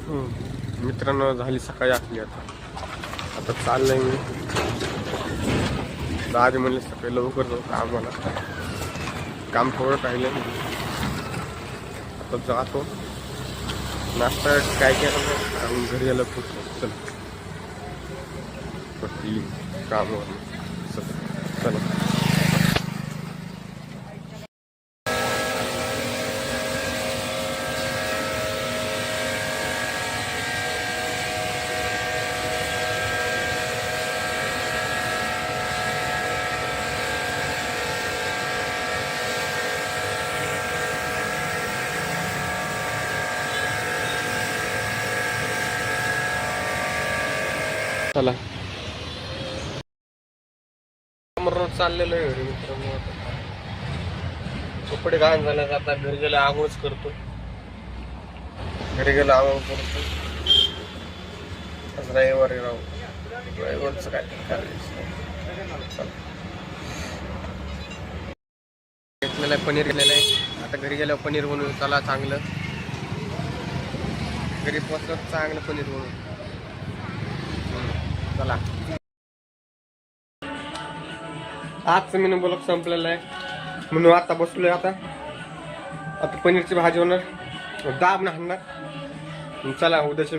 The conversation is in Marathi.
मित्रांनो झाली सकाळी आपली आता चाललंय मी दादी म्हणले सकाळी लवकर जाऊ कामाला काम थोडं राहिलं आता जातो नाश्ता काय केलं घरी यायला खूप चल कामावर चला चला रोज चाललेलो आहे घरी मित्रांनो कपडे घाण झाले आता घरी गेला आंघोळच करतो घरी गेला आंघोळ करतो आज रविवारी रविवारचं काय घेतलेलं आहे पनीर घेतलेलं आहे आता घरी गेल्यावर पनीर बनवून चला चांगलं घरी पोचलं चांगलं पनीर बनवून चला आजचं मेनू ब्लॉग संपलेला आहे म्हणून आता बसलोय आता पनीरची भाजी होणार दाब ना हाणणार चला उद्याचे